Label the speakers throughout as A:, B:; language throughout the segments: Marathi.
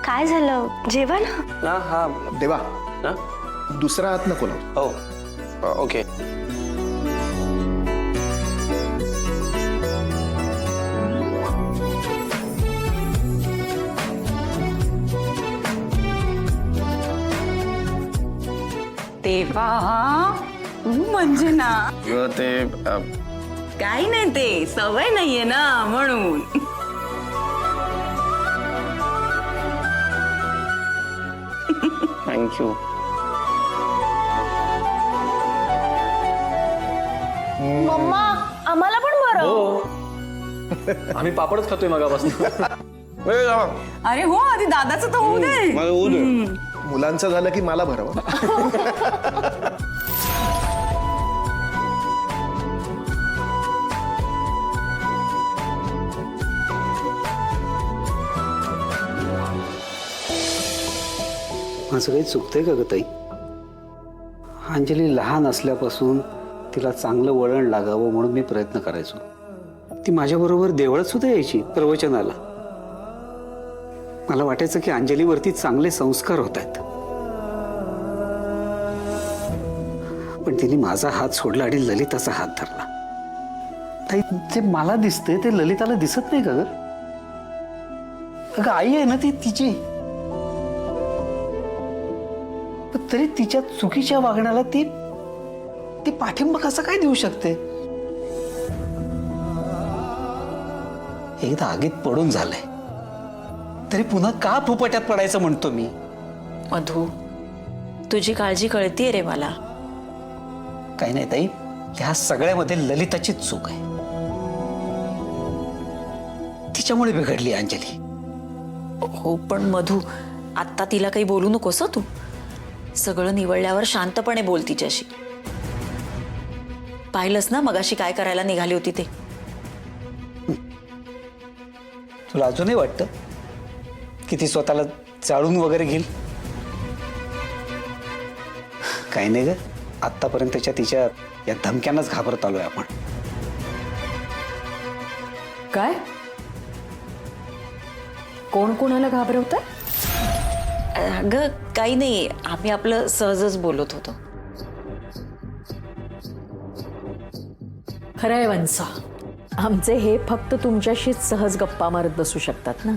A: काय झालं जेवण?
B: ना हा
C: देवा
B: ना
C: दुसरा हात नको लावू.
B: ओ ओके.
D: तेव्हा म्हणजे ना
B: ते
D: काही नाही, ते सवय नाहीये ना म्हणून.
B: थँक्यू.
A: मम्मा आम्हाला पण बरं.
E: आम्ही पापडच खातोय मगापासून.
D: अरे हो, आधी दादाचं तर होऊ दे.
B: मला होऊ दे.
C: मुलांचं झालं की मला भरवा.
F: माझं काही चुकतंय का ग ताई? अंजली लहान असल्यापासून तिला चांगलं वळण लागावं म्हणून मी प्रयत्न करायचो. ती माझ्याबरोबर देवळात सुद्धा यायची प्रवचनाला. मला वाटायचं की अंजलीवरती चांगले संस्कार होत आहेत, पण तिने माझा हात सोडला आणि ललिताचा हात धरला. ताई, जे मला दिसतंय ते ललिताला दिसत नाही का ग? अगं आई आहे ना ती तिची. तरी तिच्या चुकीच्या वागण्याला ती ती पाठिंबा कसा काय देऊ शकते? एकदा आगीत पडून झालंय तरी पुन्हा का फुफट्यात पडायचं म्हणतो मी.
G: मधू, तुझी काळजी कळतीये रे मला.
F: काही नाही ताई, ह्या सगळ्यामध्ये ललिताची चूक आहे. तिच्यामुळे बिघडली अंजली.
G: हो, पण मधू आत्ता तिला काही बोलू नकोस हं तू. सगळं निवळल्यावर शांतपणे बोल तिच्याशी. पाहिलंस ना मगाशी काय करायला निघाली होती ते.
F: तुला अजूनही वाटतं की ती स्वतःला जाळून वगैरे घेईल? काही नाही ग, आतापर्यंतच्या तिच्या या धमक्यांनाच घाबरत आलोय आपण.
H: काय? कोण कोणाला घाबरवतं?
G: अगं काही नाही, आम्ही आपलं सहजच बोलत होतो.
H: खरं आहे वंसा, आमचे हे फक्त तुमच्याशीच सहज गप्पा मारत बसू शकतात ना.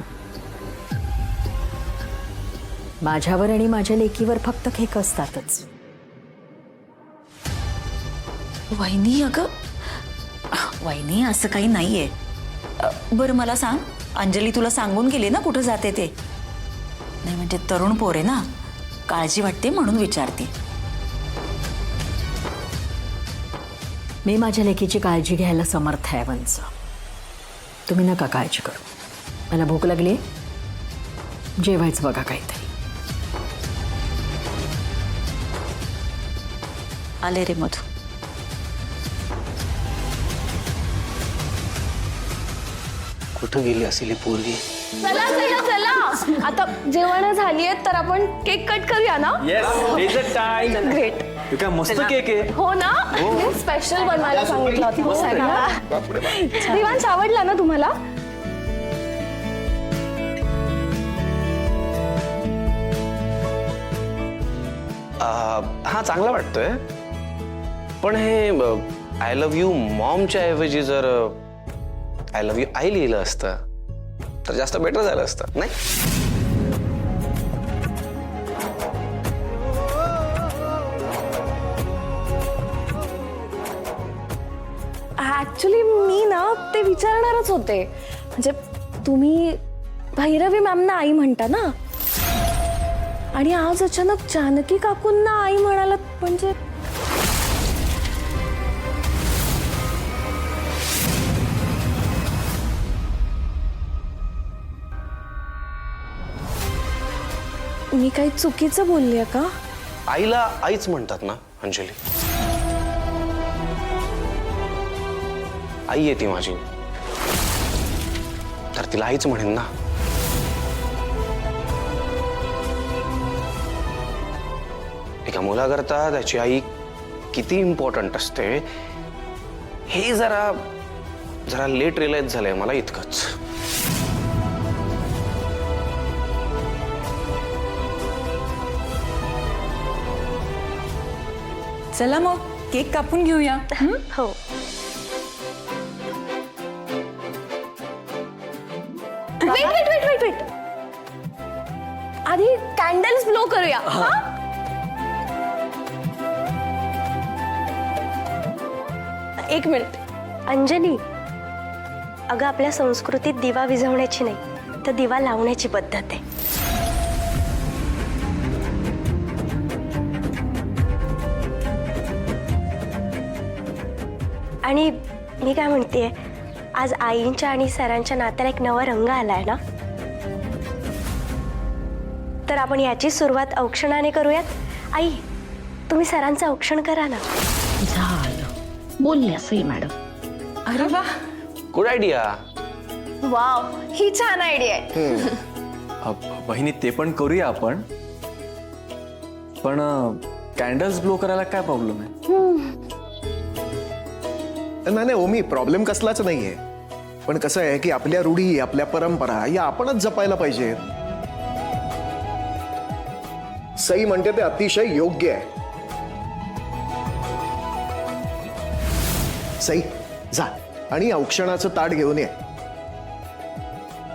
H: माझ्यावर आणि माझ्या लेकीवर फक्त खेक असतातच.
G: वहिनी, अगं वहिनी असं काही नाहीये. बरं मला सांग, अंजली तुला सांगून गेली ना कुठं जाते ते? नाही म्हणजे तरुण पोर आहे ना, काळजी वाटते म्हणून विचारते.
H: मी माझ्या लेकीची काळजी घ्यायला समर्थ आहे वंसा. तुम्ही नका काळजी करू. मला भूक लागली, जेवायचं बघा काहीतरी.
G: आले रे मधू.
F: कुठं गेली असेल ही पोरगी?
A: चला चला चला, आता जेवण झाली आहेत तर आपण केक कट करूया ना. ग्रेट.
E: काय मस्त केक आहे.
A: हो ना, स्पेशल बनवायला सांगितलं होतं सगळ्यांना. दिवांश आवडला ना तुम्हाला?
B: हा चांगला वाटतोय, पण हे आय लव्ह यू मॉमच्या ऐवजी जर आय लव्ह यू आई लिहिलं असतं तर जास्त बेटर झालं असतं नाही?
A: ऍक्च्युली मी ना ते विचारणारच होते. म्हणजे तुम्ही भैरवी मॅमना आई म्हणता ना, आणि आज अचानक जानकी काकूंना आई म्हणालात म्हणजे. मी काही चुकीचं बोलले का?
B: आईला आईच म्हणतात ना अंजली. आई आहे ती माझी, तर तिला आईच म्हणेन ना. एका मुलाकरता त्याची आई किती इम्पॉर्टंट असते हे जरा जरा लेट रिअलाइज झालंय मला इतकंच.
G: चला मग केक कापून घेऊया.
A: हो. वेट. आधी कॅन्डल्स ब्लो करूया. हा? एक मिनिट.
I: अंजली, अगं आपल्या संस्कृतीत दिवा विझवण्याची नाही तर दिवा लावण्याची पद्धत आहे. आणि मी काय म्हणतेय, आज आईंच्या आणि सरांच्या नात्याला एक नवा रंग आलाय ना, तर आपण याची सुरुवात औक्षणाने करूयात. आई, तुम्ही सरांचं औक्षण करा ना.
H: बोलल्या सई मॅडम.
G: अरे वा,
B: गुड आयडिया.
A: वाव, ही छान आयडिया आहे.
E: बहिणी ते पण करूया आपण, पण कॅन्डल्स ब्लो करायला काय प्रॉब्लेम आहे?
C: नाही ओमी, प्रॉब्लेम कसलाच नाहीये. पण कसं आहे की आपल्या रूढी, आपल्या परंपरा या आपणच जपायला पाहिजेत. सई म्हणते ते अतिशय योग्य आहे. सई, जा आणि औक्षणाचं ताट घेऊन ये.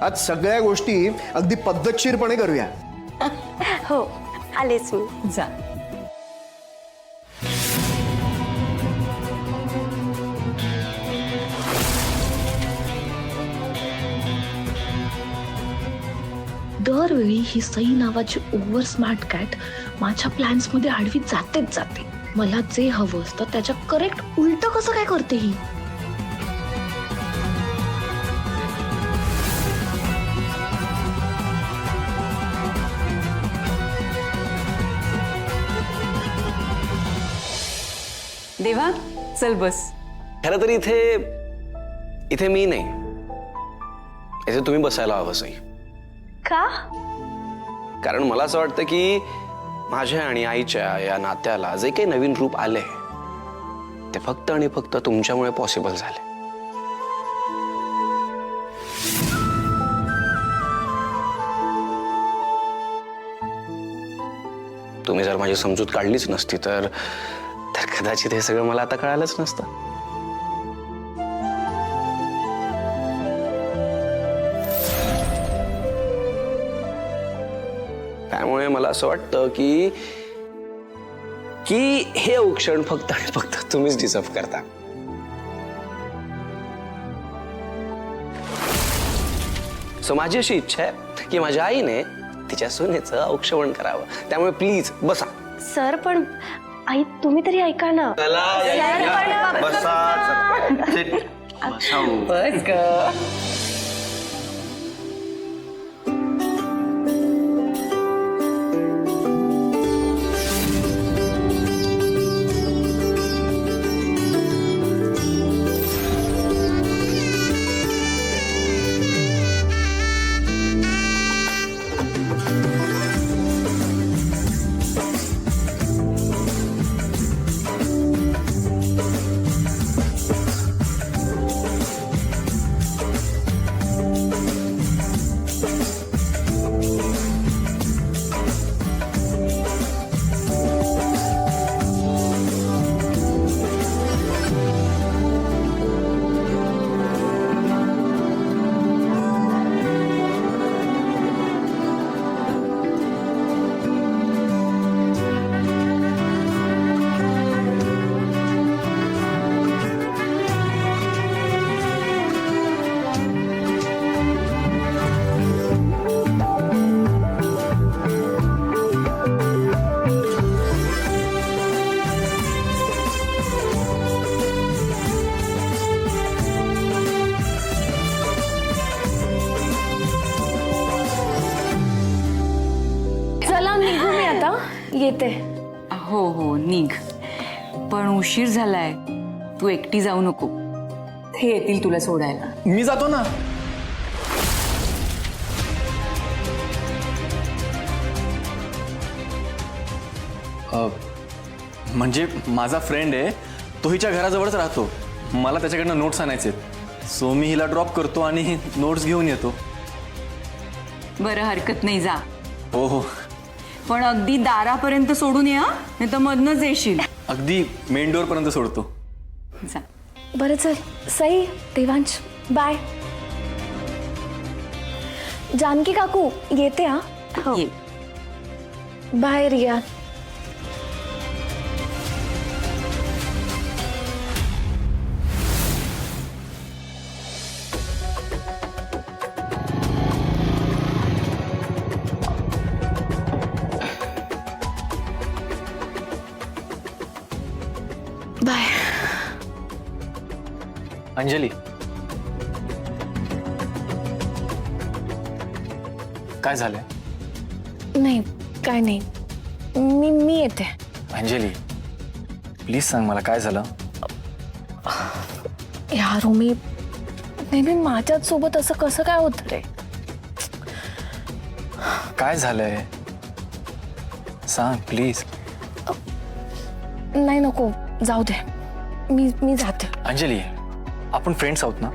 C: आज सगळ्या गोष्टी अगदी पद्धतशीरपणे करूया.
I: हो, आलेच मी.
G: जा.
J: दरवेळी ही सई नावाची ओव्हर स्मार्ट कॅट माझ्या प्लॅन्समध्ये आडवीत जातेच जाते. मला जे हवं असतं त्याच्या करेक्ट उलट कसं काय करते ही.
G: देवा, चल बस.
B: खरं तर इथे मी नाही, इथे तुम्ही बसायला हवं सई.
I: का?
B: कारण मला असं वाटतं की माझ्या आणि आईच्या या नात्याला जे काही नवीन रूप आले ते फक्त आणि फक्त तुमच्यामुळे पॉसिबल झाले. तुम्ही जर माझी समजूत काढलीच नसती तर कदाचित हे सगळं मला आता कळालंच नसतं. त्यामुळे मला असं वाटतं की हे औक्षण फक्त आणि फक्त तुम्हीच डिझर्व करता. सो माझी अशी इच्छा आहे की माझ्या आईने तिच्या सुनेचं औक्षण करावं. त्यामुळे प्लीज बसा.
I: सर, पण आई तुम्ही तरी ऐका ना.
G: बस ग.
A: येते.
G: हो हो निघ, पण उशीर झालाय. तू एकटी जाऊ नको, हे येतील तुला सोडायला.
E: मी जातो ना. म्हणजे माझा फ्रेंड आहे, तो हिच्या घराजवळच राहतो. मला त्याच्याकडनं नोट्स आणायचे, सो मी हिला ड्रॉप करतो आणि नोट्स घेऊन येतो.
G: बरं, हरकत नाही, जा.
E: हो हो.
G: पण अगदी दारापर्यंत सोडून ये, नाही तर मधनच येशील.
E: अगदी मेन डोअर पर्यंत सोडतो.
G: जा.
A: बरं चल सई देवांश बाय. जानकी काकू येते हा.
G: ये.
A: बाय रिया. बाय.
E: अंजली, काय झालंय?
A: नाही काय नाही, मी येते.
E: अंजली प्लीज सांग मला काय झालं.
A: यार मी नेहमी माझ्याच सोबत असं कसं काय होत रे.
E: काय झालंय सांग प्लीज.
A: नाही नको जाऊ दे, मी जाते.
E: अंजली आपण फ्रेंड्स आहोत ना,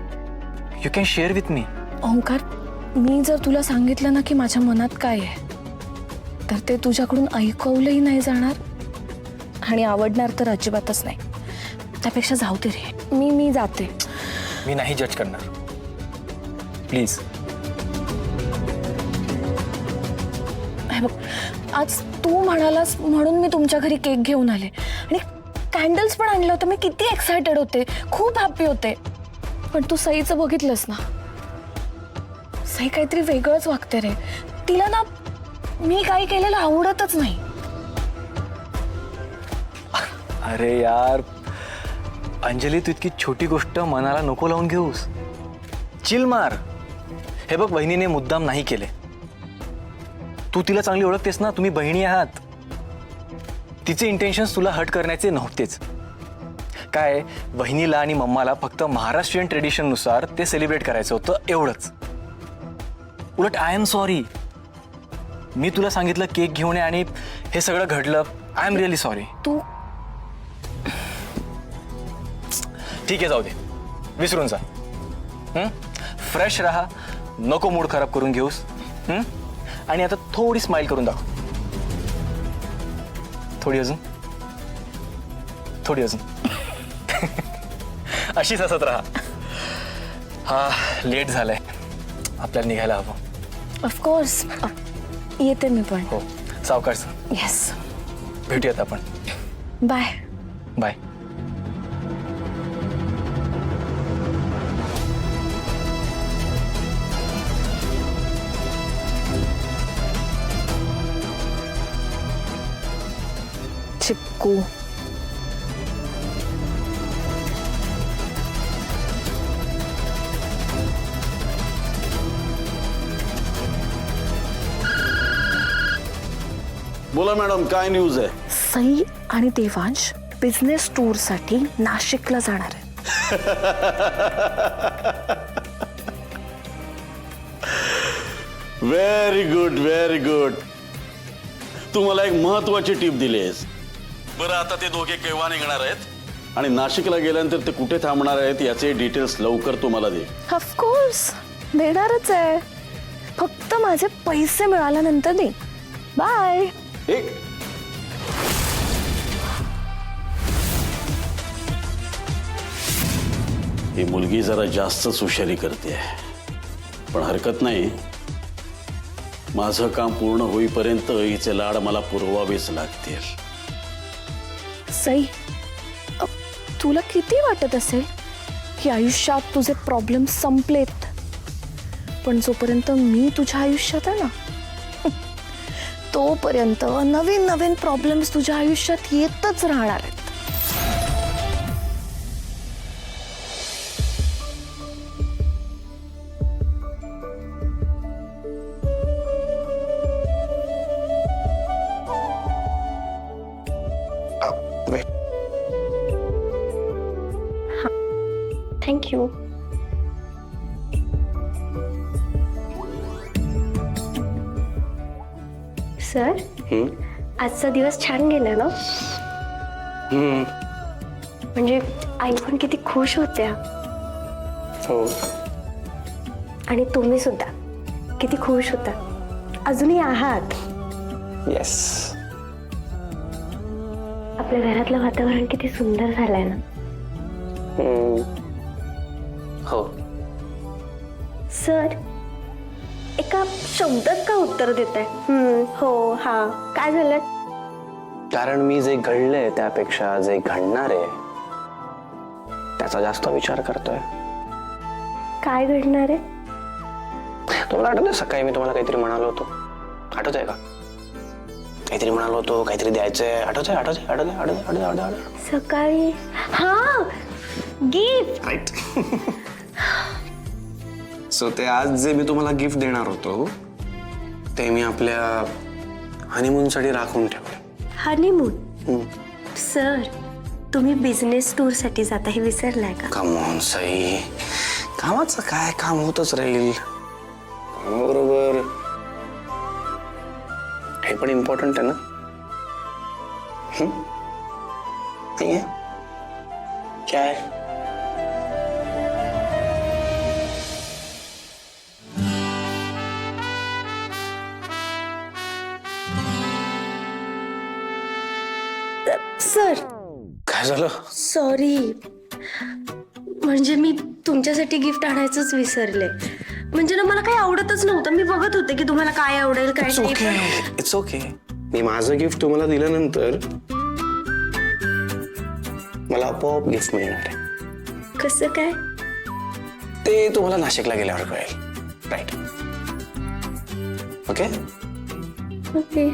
E: you can share with me.
A: Omkar मी जर तुला सांगितलं ना की माझ्या मनात काय आहे तर ते तुझ्याकडून ऐकवलंही नाही जाणार आणि आवडणार तर अजिबातच नाही. त्यापेक्षा जाऊ दे रे, मी जाते.
E: मी नाही जज करणार प्लीज.
A: हे बघ आज तू म्हणालास म्हणून मी तुमच्या घरी केक घेऊन आले आणि कॅन्डल्स पण आणलं होतं. मी किती एक्सायटेड होते, खूप हॅपी होते. पण तू सईचं बघितलंस ना, सई काहीतरी वेगळंच वागते रे. तिला ना मी काही केलेलं आवडतच नाही.
E: अरे यार अंजली तू इतकी छोटी गोष्ट मनाला नको लावून घेऊस. चिल मार. हे बघ वहिनीने मुद्दाम नाही केले. तू तिला चांगली ओळखतेस ना, तुम्ही बहिणी आहात. तिचे इंटेन्शन्स तुला हर्ट करण्याचे नव्हतेच. काय बहिणीला आणि मम्माला फक्त महाराष्ट्रीयन ट्रेडिशननुसार ते सेलिब्रेट करायचं होतं एवढंच. उलट आय एम सॉरी. मी तुला सांगितलं केक घेऊन ये आणि हे सगळं घडलं. I am really sorry.
A: तू
E: ठीक आहे जाऊ दे, विसरून जा. फ्रेश राहा, नको मूड खराब करून घेऊस. आणि आता थोडी स्माइल करून दाखव. थोडी अजून, थोडी अजून. अशीच हसत राहा. हा लेट झालाय, आपल्याला निघायला हवं.
A: ऑफकोर्स येते मी पण.
E: हो सावकाश.
A: येस
E: भेटूयात आपण.
A: बाय.
E: बाय.
A: चिक्कू
K: बोला मॅडम, काय न्यूज आहे?
A: सई आणि देवांश बिझनेस टूर साठी नाशिकला जाणार आहे.
K: Very good, very good. तू मला एक महत्वाची टीप दिलीस. बरं आता ते दोघे केव्हा निघणार आहेत आणि नाशिकला गेल्यानंतर ते कुठे थांबणार आहेत याचे डिटेल्स लवकर तू मला दे.
A: ऑफकोर्स देणारच आहे, फक्त माझे पैसे मिळाल्यानंतर दे. बाय.
K: एक ही मुलगी जरा जास्तच हुशारी करते, पण हरकत नाही. माझं काम पूर्ण होईपर्यंत हिचे लाड मला पुरवावेच लागतील.
A: सई तुला किती वाटत असेल की आयुष्यात तुझे प्रॉब्लेम संपलेत, पण जोपर्यंत मी तुझ्या आयुष्यात आहे ना तोपर्यंत नवीन नवीन प्रॉब्लेम्स तुझ्या आयुष्यात येतच राहणार आहेत. थँक्यू. सर आजचा दिवस छान गेला ना. म्हणजे आई पण किती खुश होत्या.
B: हो
A: आणि तुम्ही सुद्धा किती खुश होता, अजूनही आहात.
B: येस.
I: आपल्या घरातलं वातावरण किती सुंदर झालंय ना.
B: हो.
I: सर, एका शब्दात का उत्तर देताय? हो, हा, काय झालं?
B: कारण मी जे घडलंय त्यापेक्षा जे घडणार आहे त्याचा जास्त विचार करतोय.
I: काय घडणार आहे?
B: तुम्हाला आठवतंय सकाळी मी तुम्हाला काहीतरी म्हणालो होतो? आठवतंय का? काहीतरी म्हणालो होतो, काहीतरी द्यायचंय. आठवतंय?
I: सकाळी, हा, गिफ्ट.
B: राईट. सो ते आज जे मी तुम्हाला गिफ्ट देणार होतो ते मी आपल्या हनीमूनसाठी राखून ठेवले.
I: हनीमून? सर, तुम्ही बिझनेस टूर साठी जाता हे विसरलाय का?
B: कम ऑन सई, कामाचं काय, काम होतच राहील. बरोबर, हे पण इम्पॉर्टंट आहे ना. नाही आहे काय?
I: सर,
B: काय झालं?
I: सॉरी, म्हणजे मी तुमच्यासाठी गिफ्ट आणायचंच विसरले. म्हणजे ना मला काही आवडतच नव्हतं. मी बघत होते की तुम्हाला काय आवडेल काय नाही.
B: It's okay. मी माझं गिफ्ट तुम्हाला दिल्यानंतर मला आपोआप गिफ्ट मिळणार आहे.
I: कसं काय?
B: ते तुम्हाला नाशिकला गेल्यावर कळेल. राईट? ओके.
I: ओके.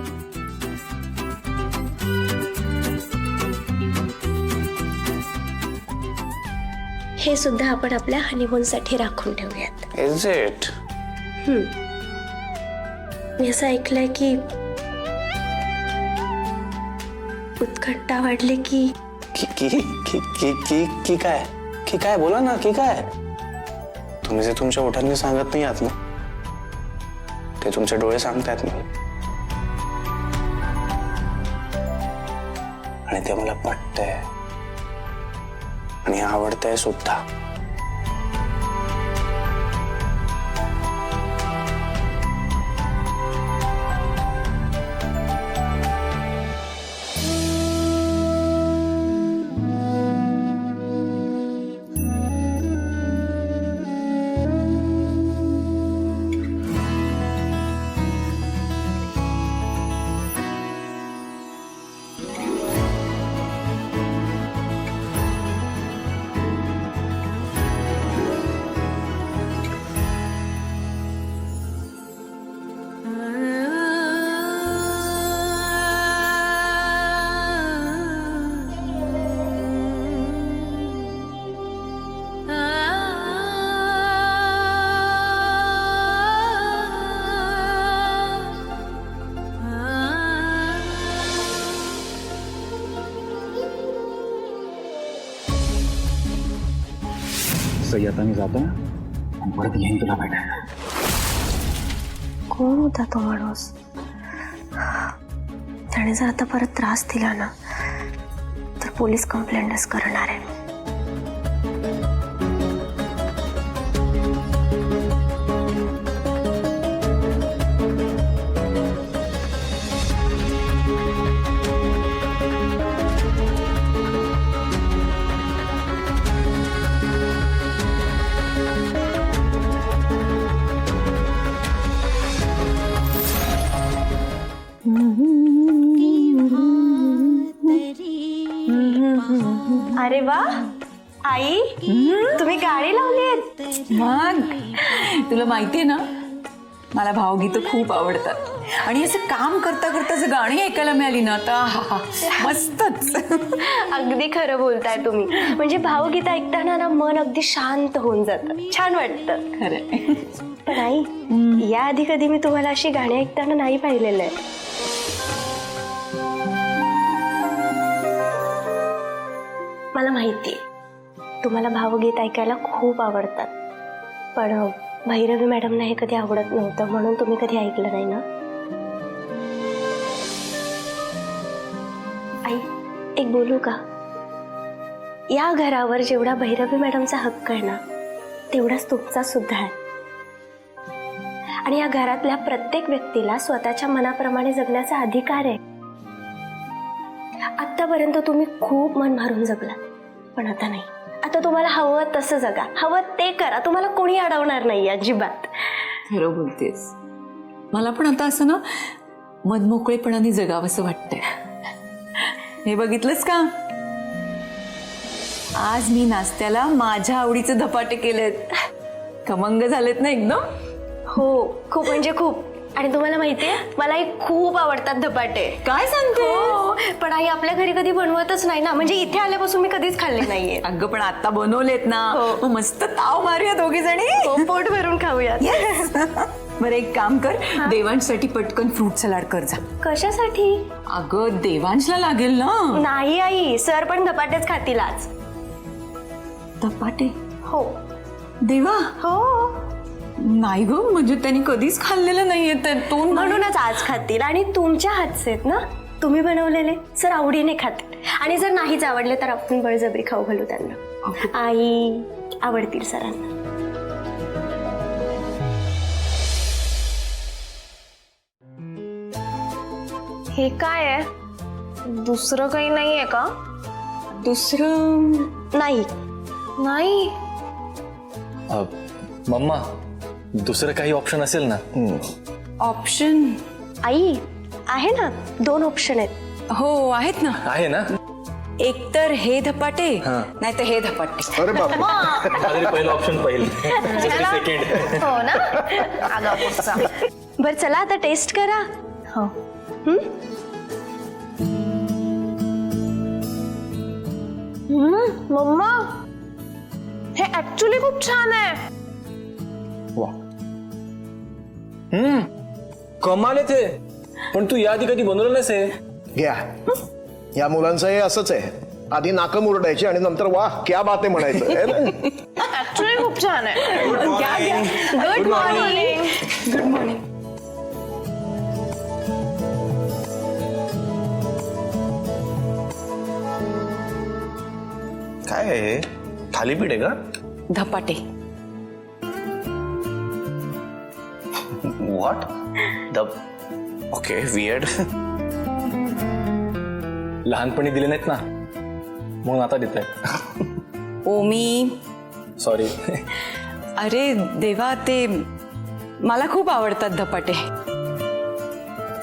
I: हे सुद्धा आपण आपल्या हनीमून साठी राखून ठेवूयात.
B: Is it?
I: मी असं ऐकलंय की उत्कंठा वाढली की
B: की काय? की काय? बोला ना, की काय? तुम्ही जे तुमच्या ओठांनी सांगत नाही आहात ना ते तुमचे डोळे सांगतायत मला, आणि ते मला पटतंय आणि आवडतंय सुद्धा.
F: सई, आता मी जातो आणि परत येईन तुला भेटायला.
I: कोण होता तो माणूस? त्याने जर आता परत त्रास दिला ना तर पोलीस कंप्लेंटच करणार आहे. अरे वा, आई, तुम्ही गाणी लावलीत?
G: मग तुला माहितीये ना, मला भावगीतं खूप आवडतात आणि असं काम करता करता जर गाणी ऐकायला मिळाली ना तर मस्तच.
I: अगदी खरं बोलताय तुम्ही. म्हणजे भावगीत ऐकताना ना मन अगदी शांत होऊन जातं, छान वाटतं.
G: खरं.
I: पण आई, याआधी कधी मी तुम्हाला अशी गाणी ऐकताना नाही पाहिलेलं आहे. मला माहितीये तुम्हाला भावगीत ऐकायला खूप आवडतात, पण भैरवी मॅडमना हे कधी आवडत नव्हतं म्हणून तुम्ही कधी ऐकलं नाही ना. आई, एक बोलू का? या घरावर जेवढा भैरवी मॅडमचा हक्क आहे ना तेवढाच तुमचा सुद्धा आहे. आणि या घरातल्या प्रत्येक व्यक्तीला स्वतःच्या मनाप्रमाणे जगण्याचा अधिकार आहे. आता आतापर्यंत तुम्ही खूप मन मारून जगला, पण आता नाही. आता तुम्हाला हवं तसं जगा, हवं ते करा. तुम्हाला कोणी अडवणार नाही अजिबात.
G: खरं बोलतेस. मला पण आता असं ना मनमोकळेपणाने जगावंसं वाटतंय. हे बघितलंस का, आज मी नाश्त्याला माझ्या आवडीचे धपाटे केलेत. खमंग झालेत ना एकदम.
I: हो, खूप म्हणजे खूप. आणि तुम्हाला माहितीये, मलाही खूप आवडतात धपाटे.
G: काय सांगते?
I: हो, पण आई आपल्या घरी कधी बनवतच नाही ना. म्हणजे इथे आल्यापासून मी कधीच खाल्ले नाहीये.
G: अगं पण आता बनवलेत ना,
I: हो.
G: मग मस्त ताव मारूया दोघी जणी.
I: हो, पोट भरून खाऊयात.
G: बरं एक काम कर, देवांशसाठी पटकन फ्रूट सलाड कर जा.
I: कशासाठी?
G: अगं देवांशला लागेल ना.
I: नाही आई, सर पण धपाटेच खातील आज.
G: धपाटे?
I: हो.
G: देवा?
I: हो,
G: नाही ग, म्हणजे त्यांनी कधीच खाल्लेलं नाहीये ते. तो
I: म्हणूनच आज खातील. आणि तुमच्या हातचे आहेत ना, तुम्ही बनवलेले, सर आवडीने खातील. आणि जर नाहीच आवडले तर आपण बळजबरी खाऊ घालू त्यांना. आई आवडतील सरांना.
A: हे काय आहे? दुसरं काही नाहीये का?
G: दुसरं
I: नाही.
A: नाही.
E: मम्मा, दुसरं काही ऑप्शन असेल ना?
G: ऑप्शन?
I: आई आहे ना, 2 ऑप्शन आहेत.
G: हो आहेत ना.
E: आहे ना?
G: एक तर हे धपाटे, नाही तर हे धपाटे.
C: अरे बाप,
E: पहिलं ऑप्शन पहिलं, सेकंड.
A: हो ना. आगा पुढचा.
I: बरं चला आता टेस्ट करा.
A: हो. मम्मा, हे ऍक्च्युली खूप छान आहे.
E: कमाल आहे ते. पण तू याआधी कधी बनवलं नाहीस हे?
C: घ्या, या मुलांचं हे असंच आहे. आधी नाकं मुरडायची आणि नंतर वाह क्या बात आहे म्हणायचं है ना?
A: ऍक्च्युली खूप छान आहे.
G: Good morning. Good morning.
B: काय आहे? थालीपीठ आहे का?
G: धपाटे.
B: What the okay weird.
E: लहानपणी दिले नाहीत ना, म्हणून आता देत आहे.
G: ओमी,
E: सॉरी.
G: अरे देवा, ते मला खूप आवडतात धपाटे,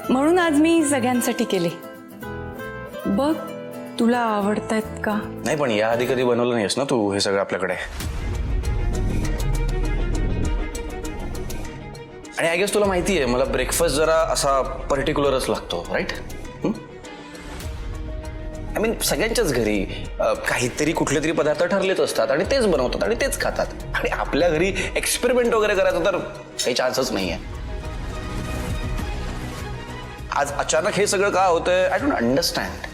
G: म्हणून आज मी सगळ्यांसाठी केले. बघ तुला आवडतायत का?
B: नाही, पण याआधी कधी बनवलं नाहीस ना तू हे सगळं आपल्याकडे. आणि आय गेस तुला माहिती आहे, मला ब्रेकफास्ट जरा असा पर्टिक्युलरच लागतो, राईट? आय मीन सगळ्यांच्याच घरी काहीतरी कुठले तरी पदार्थ ठरलेच असतात आणि तेच बनवतात आणि तेच खातात. आणि आपल्या घरी एक्सपेरिमेंट वगैरे करायचं तर काही चान्सच नाही आहे. आज अचानक हे सगळं का होतंय आय डोंट अंडरस्टँड.